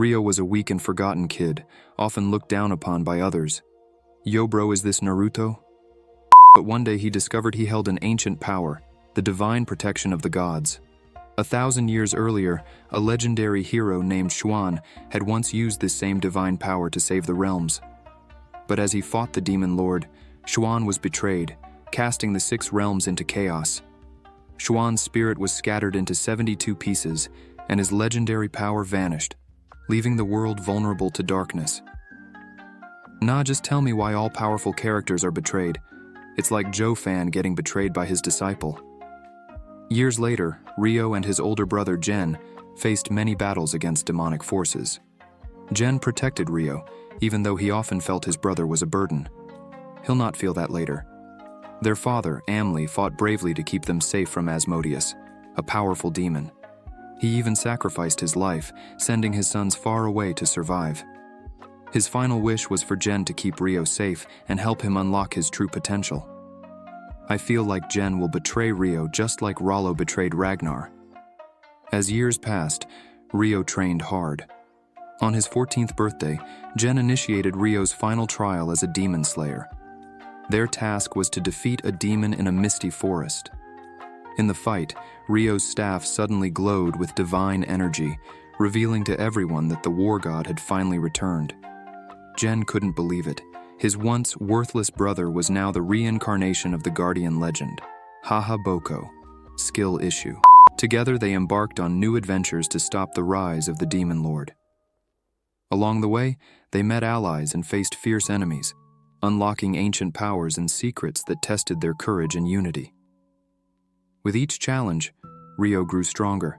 Rio was a weak and forgotten kid, often looked down upon by others. Yo bro, is this Naruto? But one day he discovered he held an ancient power, the divine protection of the gods. 1,000 years earlier, a legendary hero named Xuan had once used this same divine power to save the realms. But as he fought the demon lord, Xuan was betrayed, casting the 6 realms into chaos. Xuan's spirit was scattered into 72 pieces, and his legendary power vanished, leaving the world vulnerable to darkness. Nah, just tell me why all powerful characters are betrayed. It's like Joe Fan getting betrayed by his disciple. Years later, Rio and his older brother Gen faced many battles against demonic forces. Gen protected Rio, even though he often felt his brother was a burden. He'll not feel that later. Their father, Amli, fought bravely to keep them safe from Asmodeus, a powerful demon. He even sacrificed his life, sending his sons far away to survive. His final wish was for Gen to keep Rio safe and help him unlock his true potential. I feel like Gen will betray Rio just like Rollo betrayed Ragnar. As years passed, Rio trained hard. On his 14th birthday, Gen initiated Rio's final trial as a demon slayer. Their task was to defeat a demon in a misty forest. In the fight, Rio's staff suddenly glowed with divine energy, revealing to everyone that the war god had finally returned. Gen couldn't believe it. His once worthless brother was now the reincarnation of the guardian legend. Haha Boko. Skill issue. Together they embarked on new adventures to stop the rise of the demon lord. Along the way, they met allies and faced fierce enemies, unlocking ancient powers and secrets that tested their courage and unity. With each challenge, Rio grew stronger,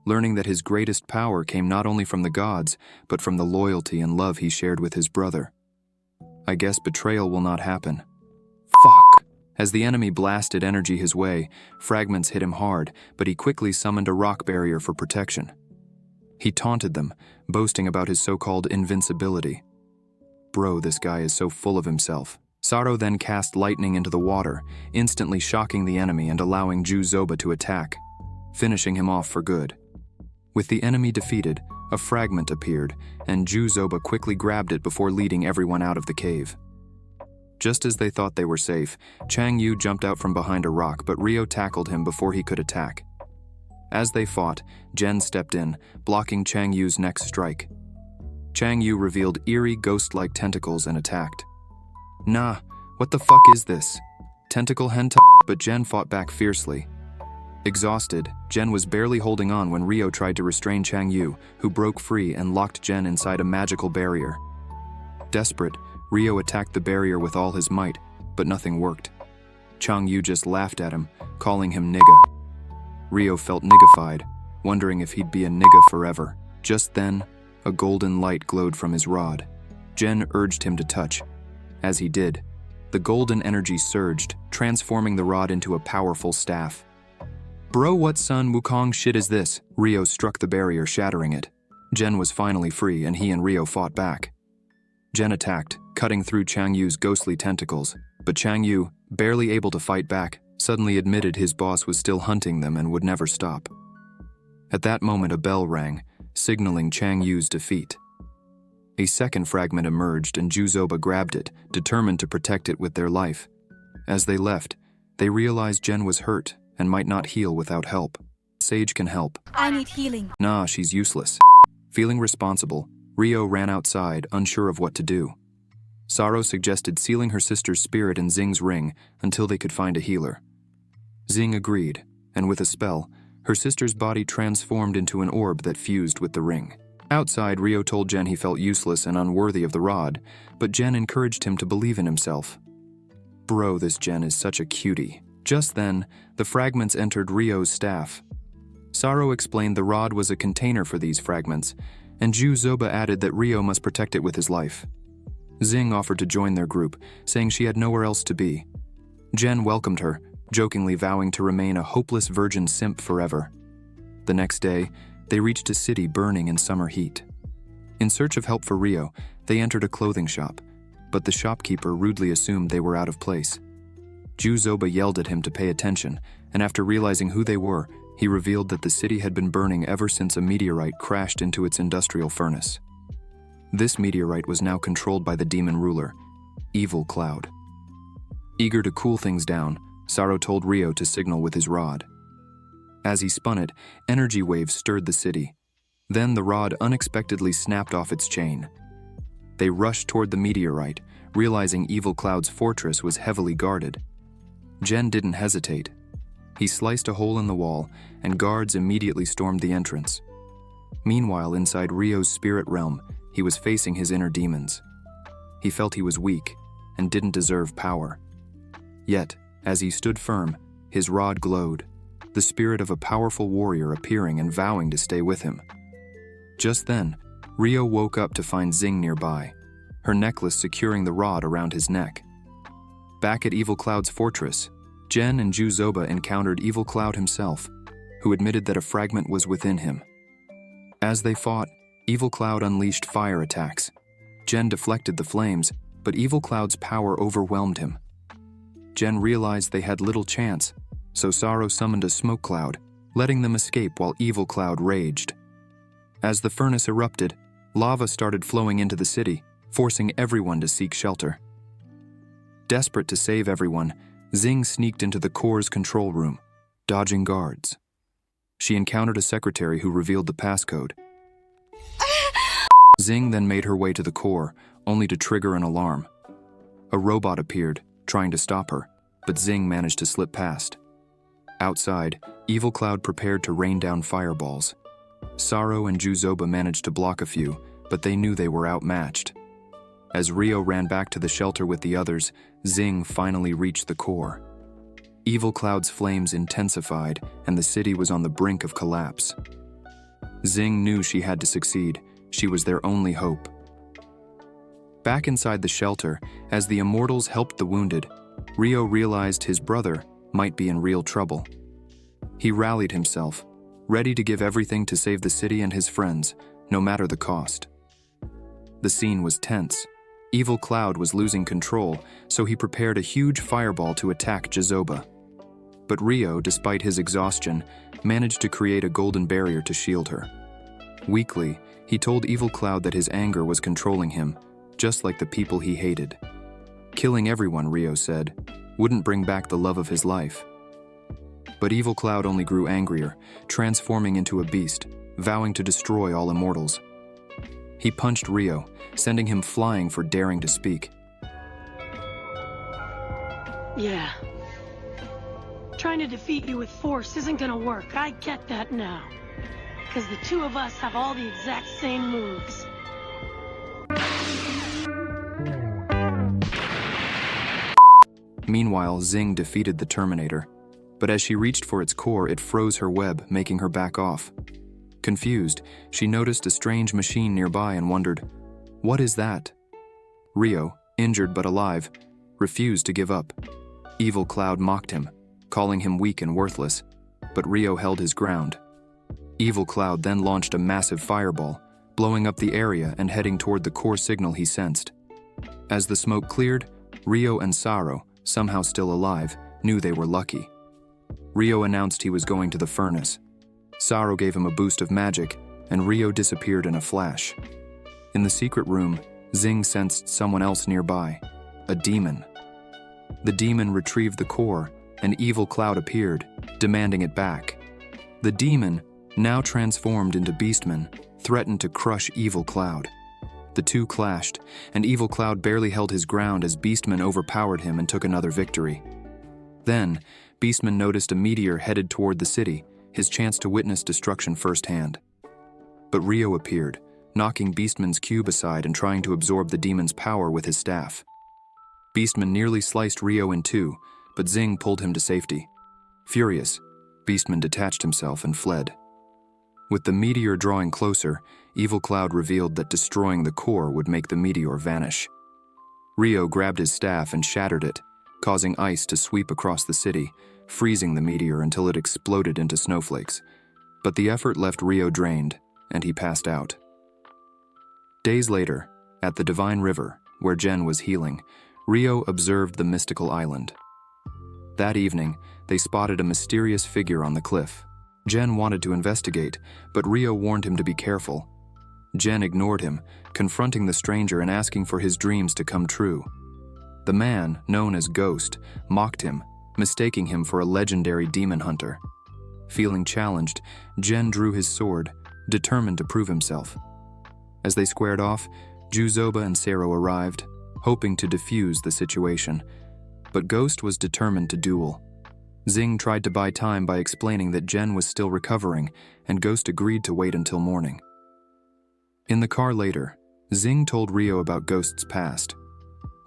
learning that his greatest power came not only from the gods, but from the loyalty and love he shared with his brother. I guess betrayal will not happen. Fuck! As the enemy blasted energy his way, fragments hit him hard, but he quickly summoned a rock barrier for protection. He taunted them, boasting about his so-called invincibility. Bro, this guy is so full of himself. Saro then cast lightning into the water, instantly shocking the enemy and allowing Ju-Zoba to attack, finishing him off for good. With the enemy defeated, a fragment appeared, and Ju-Zoba quickly grabbed it before leading everyone out of the cave. Just as they thought they were safe, Chang Yu jumped out from behind a rock, but Rio tackled him before he could attack. As they fought, Gen stepped in, blocking Chang Yu's next strike. Chang Yu revealed eerie ghost-like tentacles and attacked. Nah, what the fuck is this? Tentacle hentai? But Gen fought back fiercely. Exhausted, Gen was barely holding on when Rio tried to restrain Chang Yu, who broke free and locked Gen inside a magical barrier. Desperate, Rio attacked the barrier with all his might, but nothing worked. Chang Yu just laughed at him, calling him nigga. Rio felt niggified, wondering if he'd be a nigga forever. Just then, a golden light glowed from his rod. Gen urged him to touch. As he did, the golden energy surged, transforming the rod into a powerful staff. Bro, what Sun Wukong shit is this? Rio struck the barrier, shattering it. Gen was finally free, and he and Rio fought back. Gen attacked, cutting through Chang Yu's ghostly tentacles, but Chang Yu, barely able to fight back, suddenly admitted his boss was still hunting them and would never stop. At that moment, a bell rang, signaling Chang Yu's defeat. A second fragment emerged, and Ju-Zoba grabbed it, determined to protect it with their life. As they left, they realized Gen was hurt and might not heal without help. Sage can help. I need healing. Nah, she's useless. Feeling responsible, Rio ran outside, unsure of what to do. Saro suggested sealing her sister's spirit in Xing's ring until they could find a healer. Xing agreed, and with a spell, her sister's body transformed into an orb that fused with the ring. Outside, Rio told Gen he felt useless and unworthy of the rod, but Gen encouraged him to believe in himself. Bro, this Gen is such a cutie. Just then, the fragments entered Rio's staff. Saro explained the rod was a container for these fragments, and Ju-Zoba added that Rio must protect it with his life. Xing offered to join their group, saying she had nowhere else to be. Gen welcomed her, jokingly vowing to remain a hopeless virgin simp forever. The next day, they reached a city burning in summer heat. In search of help for Rio, they entered a clothing shop, but the shopkeeper rudely assumed they were out of place. Ju-Zoba yelled at him to pay attention, and after realizing who they were, he revealed that the city had been burning ever since a meteorite crashed into its industrial furnace. This meteorite was now controlled by the demon ruler, Evil Cloud. Eager to cool things down, Saro told Rio to signal with his rod. As he spun it, energy waves stirred the city. Then the rod unexpectedly snapped off its chain. They rushed toward the meteorite, realizing Evil Cloud's fortress was heavily guarded. Jen didn't hesitate. He sliced a hole in the wall, and guards immediately stormed the entrance. Meanwhile, inside Rio's spirit realm, he was facing his inner demons. He felt he was weak and didn't deserve power. Yet, as he stood firm, his rod glowed, the spirit of a powerful warrior appearing and vowing to stay with him. Just then, Rio woke up to find Xing nearby, her necklace securing the rod around his neck. Back at Evil Cloud's fortress, Jen and Juzoba encountered Evil Cloud himself, who admitted that a fragment was within him. As they fought, Evil Cloud unleashed fire attacks. Jen deflected the flames, but Evil Cloud's power overwhelmed him. Jen realized they had little chance, so Saro summoned a smoke cloud, letting them escape while Evil Cloud raged. As the furnace erupted, lava started flowing into the city, forcing everyone to seek shelter. Desperate to save everyone, Xing sneaked into the core's control room, dodging guards. She encountered a secretary who revealed the passcode. Xing then made her way to the core, only to trigger an alarm. A robot appeared, trying to stop her, but Xing managed to slip past. Outside, Evil Cloud prepared to rain down fireballs. Saro and Juzoba managed to block a few, but they knew they were outmatched. As Rio ran back to the shelter with the others, Xing finally reached the core. Evil Cloud's flames intensified, and the city was on the brink of collapse. Xing knew she had to succeed. She was their only hope. Back inside the shelter, as the immortals helped the wounded, Rio realized his brother might be in real trouble. He rallied himself, ready to give everything to save the city and his friends, no matter the cost. The scene was tense. Evil Cloud was losing control, so he prepared a huge fireball to attack Juzoba. But Rio, despite his exhaustion, managed to create a golden barrier to shield her. Weakly, he told Evil Cloud that his anger was controlling him, just like the people he hated. Killing everyone, Rio said, wouldn't bring back the love of his life. But Evil Cloud only grew angrier, transforming into a beast, vowing to destroy all immortals. He punched Rio, sending him flying for daring to speak. Yeah. Trying to defeat you with force isn't gonna work, I get that now. Because the two of us have all the exact same moves. Meanwhile, Xing defeated the Terminator, but as she reached for its core, it froze her web, making her back off. Confused, she noticed a strange machine nearby and wondered, "What is that?" Rio, injured but alive, refused to give up. Evil Cloud mocked him, calling him weak and worthless, but Rio held his ground. Evil Cloud then launched a massive fireball, blowing up the area and heading toward the core signal he sensed. As the smoke cleared, Rio and Saro, somehow still alive, knew they were lucky. Rio announced he was going to the furnace. Saro gave him a boost of magic, and Rio disappeared in a flash. In the secret room, Xing sensed someone else nearby, a demon. The demon retrieved the core, and Evil Cloud appeared, demanding it back. The demon, now transformed into Beastman, threatened to crush Evil Cloud. The two clashed, and Evil Cloud barely held his ground as Beastman overpowered him and took another victory. Then, Beastman noticed a meteor headed toward the city, his chance to witness destruction firsthand. But Rio appeared, knocking Beastman's cube aside and trying to absorb the demon's power with his staff. Beastman nearly sliced Rio in two, but Xing pulled him to safety. Furious, Beastman detached himself and fled. With the meteor drawing closer, Evil Cloud revealed that destroying the core would make the meteor vanish. Rio grabbed his staff and shattered it, causing ice to sweep across the city, freezing the meteor until it exploded into snowflakes. But the effort left Rio drained, and he passed out. Days later, at the Divine River, where Jen was healing, Rio observed the mystical island. That evening, they spotted a mysterious figure on the cliff. Jen wanted to investigate, but Rio warned him to be careful. Jen ignored him, confronting the stranger and asking for his dreams to come true. The man, known as Ghost, mocked him, mistaking him for a legendary demon hunter. Feeling challenged, Jen drew his sword, determined to prove himself. As they squared off, Juzoba and Sero arrived, hoping to defuse the situation. But Ghost was determined to duel. Xing tried to buy time by explaining that Jen was still recovering, and Ghost agreed to wait until morning. In the car later, Xing told Rio about Ghost's past.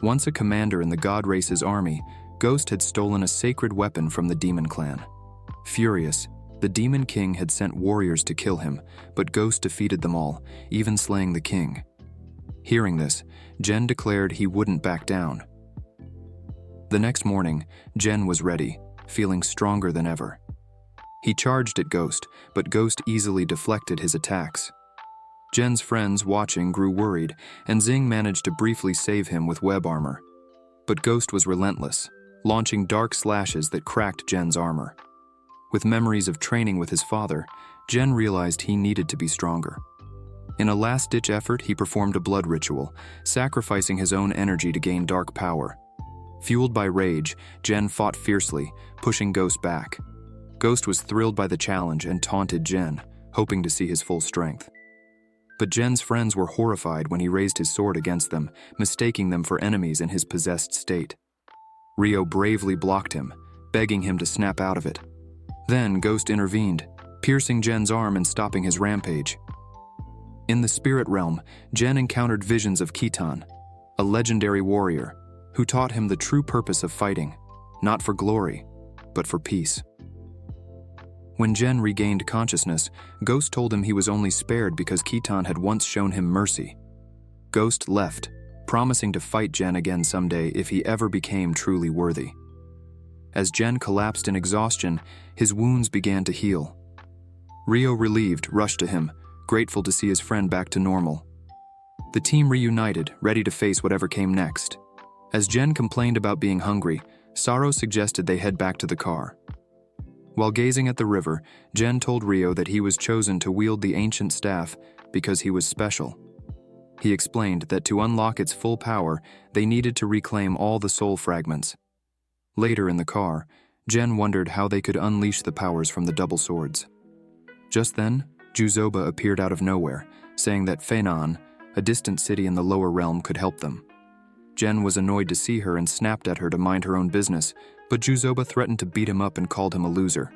Once a commander in the God Race's army, Ghost had stolen a sacred weapon from the demon clan. Furious, the Demon King had sent warriors to kill him, but Ghost defeated them all, even slaying the king. Hearing this, Jen declared he wouldn't back down. The next morning, Jen was ready, feeling stronger than ever. He charged at Ghost, but Ghost easily deflected his attacks. Jen's friends watching grew worried, and Xing managed to briefly save him with web armor. But Ghost was relentless, launching dark slashes that cracked Jen's armor. With memories of training with his father, Jen realized he needed to be stronger. In a last-ditch effort, he performed a blood ritual, sacrificing his own energy to gain dark power. Fueled by rage, Jen fought fiercely, pushing Ghost back. Ghost was thrilled by the challenge and taunted Jen, hoping to see his full strength. But Jen's friends were horrified when he raised his sword against them, mistaking them for enemies in his possessed state. Rio bravely blocked him, begging him to snap out of it. Then Ghost intervened, piercing Jen's arm and stopping his rampage. In the spirit realm, Jen encountered visions of Tian, a legendary warrior, who taught him the true purpose of fighting, not for glory, but for peace. When Jen regained consciousness, Ghost told him he was only spared because Tian had once shown him mercy. Ghost left, promising to fight Jen again someday if he ever became truly worthy. As Jen collapsed in exhaustion, his wounds began to heal. Rio, relieved, rushed to him, grateful to see his friend back to normal. The team reunited, ready to face whatever came next. As Jen complained about being hungry, Saro suggested they head back to the car. While gazing at the river, Jen told Rio that he was chosen to wield the ancient staff because he was special. He explained that to unlock its full power, they needed to reclaim all the soul fragments. Later in the car, Jen wondered how they could unleash the powers from the double swords. Just then, Juzoba appeared out of nowhere, saying that Fenan, a distant city in the lower realm, could help them. Jen was annoyed to see her and snapped at her to mind her own business, but Juzoba threatened to beat him up and called him a loser.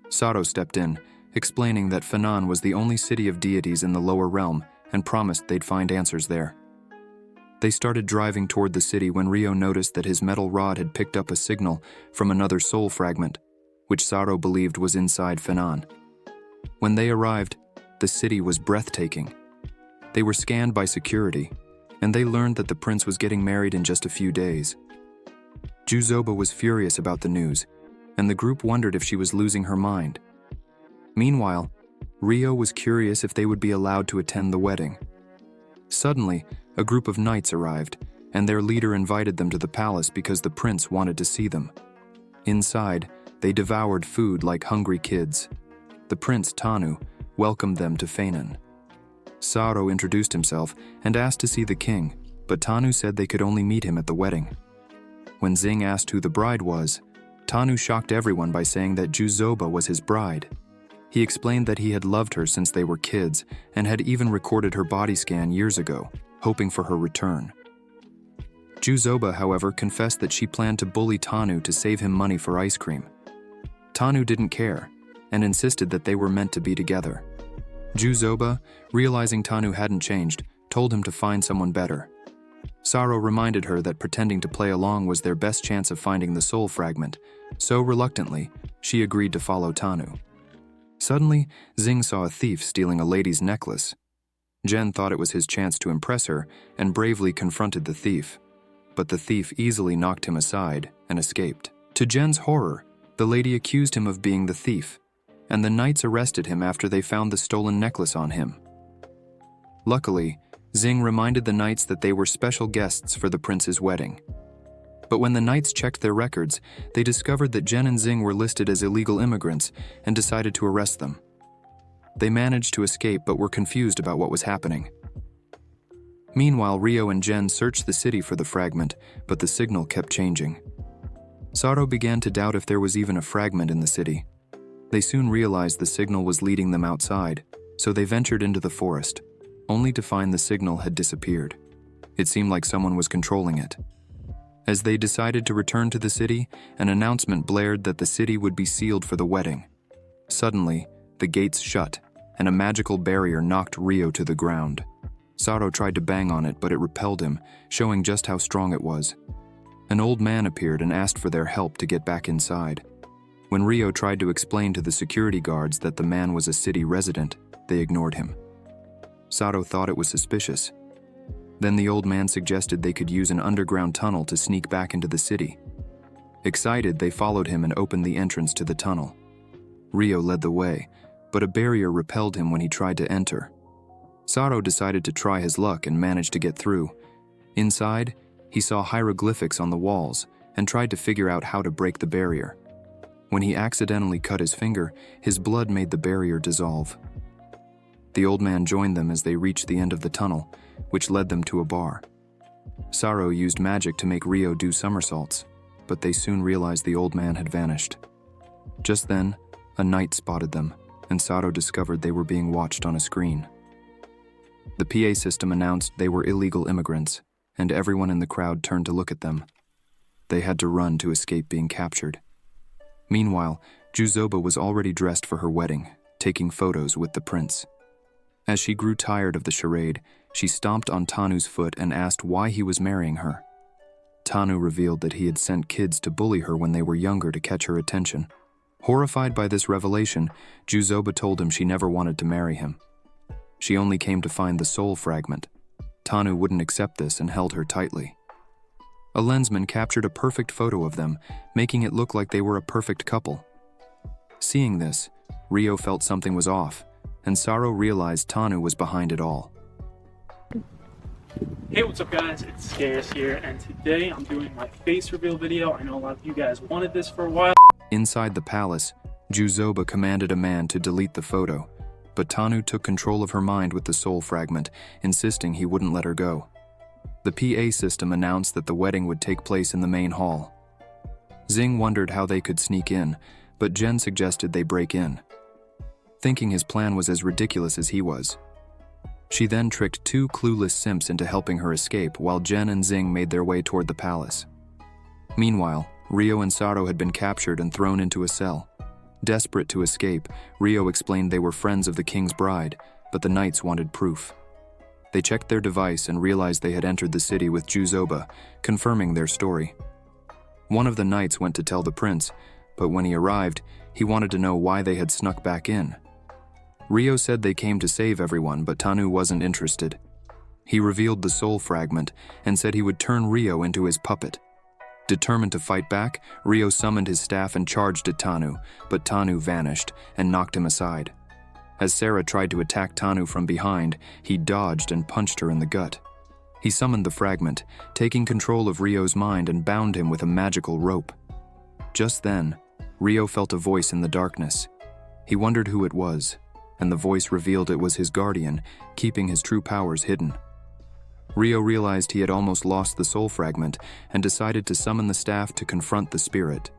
Saro stepped in, explaining that Fenan was the only city of deities in the lower realm and promised they'd find answers there. They started driving toward the city when Rio noticed that his metal rod had picked up a signal from another soul fragment, which Saro believed was inside Fenan. When they arrived, the city was breathtaking. They were scanned by security, and they learned that the prince was getting married in just a few days. Juzoba was furious about the news, and the group wondered if she was losing her mind. Meanwhile, Rio was curious if they would be allowed to attend the wedding. Suddenly, a group of knights arrived, and their leader invited them to the palace because the prince wanted to see them. Inside, they devoured food like hungry kids. The prince, Tanu, welcomed them to Fenan. Saro introduced himself and asked to see the king, but Tanu said they could only meet him at the wedding. When Xing asked who the bride was, Tanu shocked everyone by saying that Juzoba was his bride. He explained that he had loved her since they were kids and had even recorded her body scan years ago, hoping for her return. Juzoba, however, confessed that she planned to bully Tanu to save him money for ice cream. Tanu didn't care and insisted that they were meant to be together. Juzoba, realizing Tanu hadn't changed, told him to find someone better. Saro reminded her that pretending to play along was their best chance of finding the soul fragment, so reluctantly, she agreed to follow Tanu. Suddenly, Xing saw a thief stealing a lady's necklace. Jen thought it was his chance to impress her and bravely confronted the thief, but the thief easily knocked him aside and escaped. To Jen's horror, the lady accused him of being the thief, and the knights arrested him after they found the stolen necklace on him. Luckily, Xing reminded the knights that they were special guests for the prince's wedding. But when the knights checked their records, they discovered that Jen and Xing were listed as illegal immigrants and decided to arrest them. They managed to escape but were confused about what was happening. Meanwhile, Rio and Jen searched the city for the fragment, but the signal kept changing. Saro began to doubt if there was even a fragment in the city. They soon realized the signal was leading them outside, so they ventured into the forest, only to find the signal had disappeared. It seemed like someone was controlling it. As they decided to return to the city, an announcement blared that the city would be sealed for the wedding. Suddenly, the gates shut, and a magical barrier knocked Rio to the ground. Saro tried to bang on it, but it repelled him, showing just how strong it was. An old man appeared and asked for their help to get back inside. When Rio tried to explain to the security guards that the man was a city resident, they ignored him. Saro thought it was suspicious. Then the old man suggested they could use an underground tunnel to sneak back into the city. Excited, they followed him and opened the entrance to the tunnel. Rio led the way, but a barrier repelled him when he tried to enter. Saro decided to try his luck and managed to get through. Inside, he saw hieroglyphics on the walls and tried to figure out how to break the barrier. When he accidentally cut his finger, his blood made the barrier dissolve. The old man joined them as they reached the end of the tunnel, which led them to a bar. Saro used magic to make Rio do somersaults, but they soon realized the old man had vanished. Just then, a knight spotted them, and Saro discovered they were being watched on a screen. The PA system announced they were illegal immigrants, and everyone in the crowd turned to look at them. They had to run to escape being captured. Meanwhile, Juzoba was already dressed for her wedding, taking photos with the prince. As she grew tired of the charade, she stomped on Tanu's foot and asked why he was marrying her. Tanu revealed that he had sent kids to bully her when they were younger to catch her attention. Horrified by this revelation, Juzoba told him she never wanted to marry him. She only came to find the soul fragment. Tanu wouldn't accept this and held her tightly. A lensman captured a perfect photo of them, making it look like they were a perfect couple. Seeing this, Rio felt something was off, and Saro realized Tanu was behind it all. Hey, what's up guys, it's Scarce here, and today I'm doing my face reveal video. I know a lot of you guys wanted this for a while. Inside the palace, Juzoba commanded a man to delete the photo, but Tanu took control of her mind with the soul fragment, insisting he wouldn't let her go. The PA system announced that the wedding would take place in the main hall. Xing wondered how they could sneak in, but Jen suggested they break in, thinking his plan was as ridiculous as he was. She then tricked two clueless simps into helping her escape while Jen and Xing made their way toward the palace. Meanwhile, Rio and Saro had been captured and thrown into a cell. Desperate to escape, Rio explained they were friends of the king's bride, but the knights wanted proof. They checked their device and realized they had entered the city with Juzoba, confirming their story. One of the knights went to tell the prince, but when he arrived, he wanted to know why they had snuck back in. Rio said they came to save everyone, but Tanu wasn't interested. He revealed the soul fragment and said he would turn Rio into his puppet. Determined to fight back, Rio summoned his staff and charged at Tanu, but Tanu vanished and knocked him aside. As Sarah tried to attack Tanu from behind, he dodged and punched her in the gut. He summoned the fragment, taking control of Rio's mind and bound him with a magical rope. Just then, Rio felt a voice in the darkness. He wondered who it was, and the voice revealed it was his guardian, keeping his true powers hidden. Rio realized he had almost lost the soul fragment and decided to summon the staff to confront the spirit.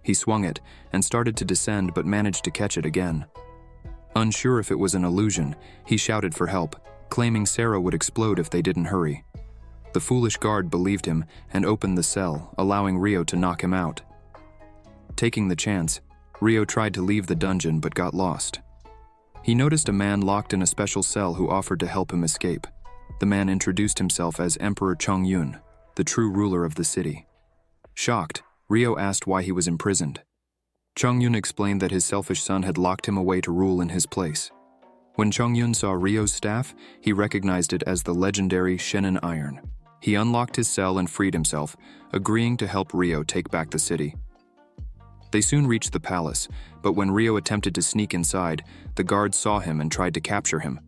He swung it and started to descend but managed to catch it again. Unsure if it was an illusion, he shouted for help, claiming Sarah would explode if they didn't hurry. The foolish guard believed him and opened the cell, allowing Rio to knock him out. Taking the chance, Rio tried to leave the dungeon but got lost. He noticed a man locked in a special cell who offered to help him escape. The man introduced himself as Emperor Chongyun, the true ruler of the city. Shocked, Rio asked why he was imprisoned. Chongyun explained that his selfish son had locked him away to rule in his place. When Chongyun saw Rio's staff, he recognized it as the legendary Shenan Iron. He unlocked his cell and freed himself, agreeing to help Rio take back the city. They soon reached the palace, but when Rio attempted to sneak inside, the guards saw him and tried to capture him.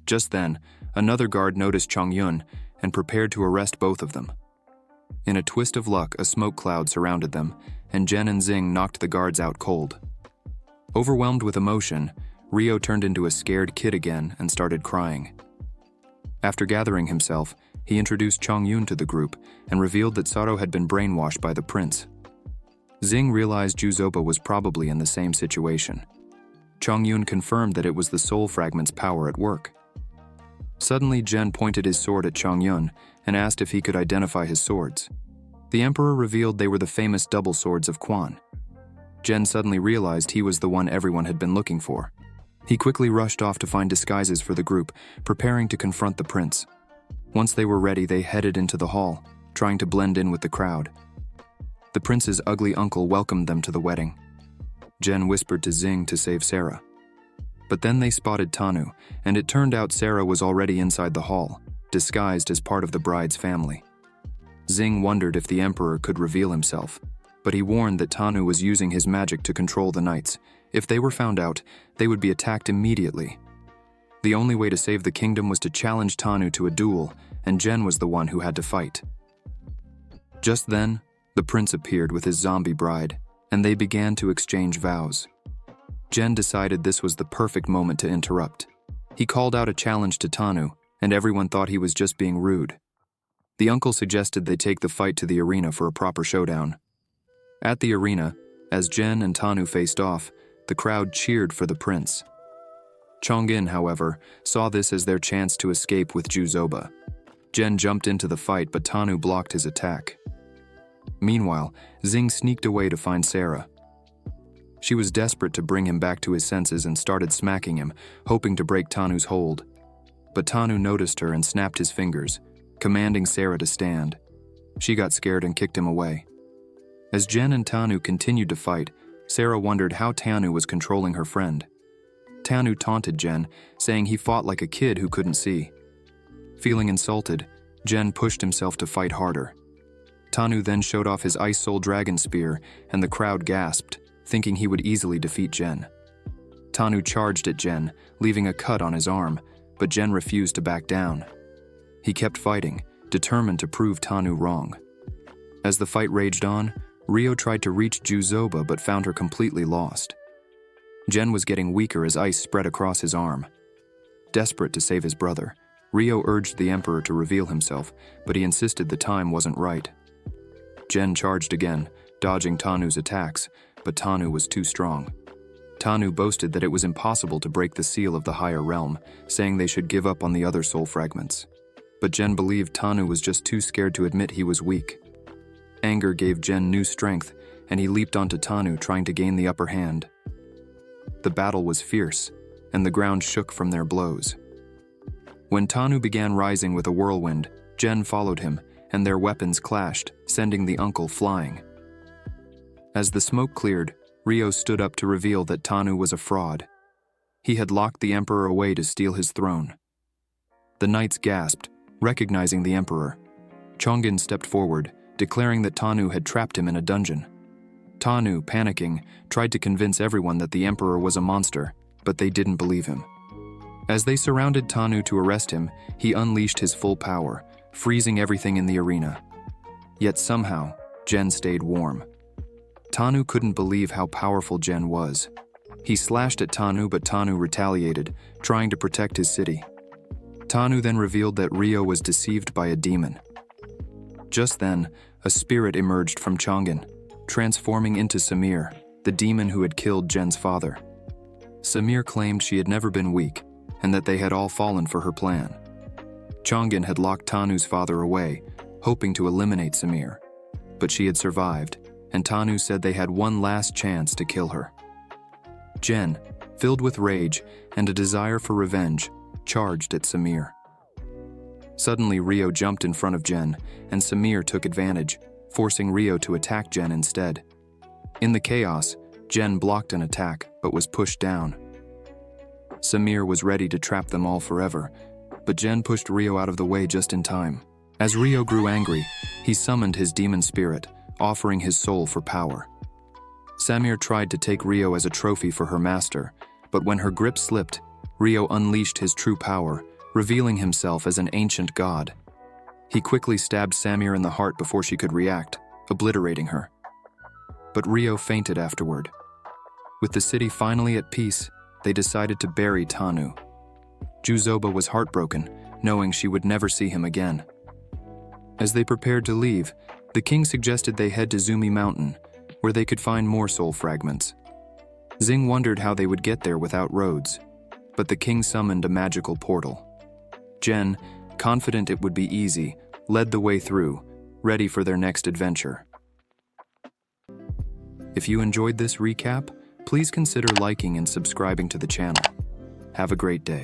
Just then, another guard noticed Chongyun and prepared to arrest both of them. In a twist of luck, a smoke cloud surrounded them, and Jen and Xing knocked the guards out cold. Overwhelmed with emotion, Rio turned into a scared kid again and started crying. After gathering himself, he introduced Chongyun to the group and revealed that Saro had been brainwashed by the prince. Xing realized Juzoba was probably in the same situation. Chongyun confirmed that it was the soul fragment's power at work. Suddenly, Zhen pointed his sword at Chongyun and asked if he could identify his swords. The emperor revealed they were the famous double swords of Quan. Zhen suddenly realized he was the one everyone had been looking for. He quickly rushed off to find disguises for the group, preparing to confront the prince. Once they were ready, they headed into the hall, trying to blend in with the crowd. The prince's ugly uncle welcomed them to the wedding. Zhen whispered to Xing to save Sarah. But then they spotted Tanu, and it turned out Sarah was already inside the hall, disguised as part of the bride's family. Xing wondered if the emperor could reveal himself, but he warned that Tanu was using his magic to control the knights. If they were found out, they would be attacked immediately. The only way to save the kingdom was to challenge Tanu to a duel, and Zhen was the one who had to fight. Just then, the prince appeared with his zombie bride, and they began to exchange vows. Zhen decided this was the perfect moment to interrupt. He called out a challenge to Tanu, and everyone thought he was just being rude. The uncle suggested they take the fight to the arena for a proper showdown. At the arena, as Zhen and Tanu faced off, the crowd cheered for the prince. Chongyun, however, saw this as their chance to escape with Juzoba. Zhen jumped into the fight, but Tanu blocked his attack. Meanwhile, Xing sneaked away to find Sarah. She was desperate to bring him back to his senses and started smacking him, hoping to break Tanu's hold. But Tanu noticed her and snapped his fingers, commanding Sarah to stand. She got scared and kicked him away. As Zhen and Tanu continued to fight, Sarah wondered how Tanu was controlling her friend. Tanu taunted Zhen, saying he fought like a kid who couldn't see. Feeling insulted, Zhen pushed himself to fight harder. Tanu then showed off his Ice Soul Dragon Spear, and the crowd gasped, thinking he would easily defeat Zhen. Tanu charged at Zhen, leaving a cut on his arm, but Zhen refused to back down. He kept fighting, determined to prove Tanu wrong. As the fight raged on, Rio tried to reach Juzoba but found her completely lost. Zhen was getting weaker as ice spread across his arm. Desperate to save his brother, Rio urged the emperor to reveal himself, but he insisted the time wasn't right. Zhen charged again, dodging Tanu's attacks, but Tanu was too strong. Tanu boasted that it was impossible to break the seal of the higher realm, saying they should give up on the other soul fragments. But Zhen believed Tanu was just too scared to admit he was weak. Anger gave Zhen new strength, and he leaped onto Tanu, trying to gain the upper hand. The battle was fierce, and the ground shook from their blows. When Tanu began rising with a whirlwind, Zhen followed him, and their weapons clashed, sending the uncle flying. As the smoke cleared, Rio stood up to reveal that Tanu was a fraud. He had locked the emperor away to steal his throne. The knights gasped, recognizing the emperor. Chongyun stepped forward, declaring that Tanu had trapped him in a dungeon. Tanu, panicking, tried to convince everyone that the emperor was a monster, but they didn't believe him. As they surrounded Tanu to arrest him, he unleashed his full power, freezing everything in the arena. Yet somehow, Zhen stayed warm. Tanu couldn't believe how powerful Zhen was. He slashed at Tanu, but Tanu retaliated, trying to protect his city. Tanu then revealed that Rio was deceived by a demon. Just then, a spirit emerged from Chongyun, transforming into Samir, the demon who had killed Zhen's father. Samir claimed she had never been weak, and that they had all fallen for her plan. Chongyun had locked Tanu's father away, hoping to eliminate Samir. But she had survived, and Tanu said they had one last chance to kill her. Zhen, filled with rage and a desire for revenge, charged at Samir. Suddenly, Rio jumped in front of Zhen, and Samir took advantage, forcing Rio to attack Zhen instead. In the chaos, Zhen blocked an attack but was pushed down. Samir was ready to trap them all forever, but Zhen pushed Rio out of the way just in time. As Rio grew angry, he summoned his demon spirit, offering his soul for power. Samir tried to take Rio as a trophy for her master, but when her grip slipped, Rio unleashed his true power, revealing himself as an ancient god. He quickly stabbed Samir in the heart before she could react, obliterating her. But Rio fainted afterward. With the city finally at peace, they decided to bury Tanu. Juzoba was heartbroken, knowing she would never see him again. As they prepared to leave, the king suggested they head to Zumi Mountain, where they could find more soul fragments. Xing wondered how they would get there without roads, but the king summoned a magical portal. Jen, confident it would be easy, led the way through, ready for their next adventure. If you enjoyed this recap, please consider liking and subscribing to the channel. Have a great day.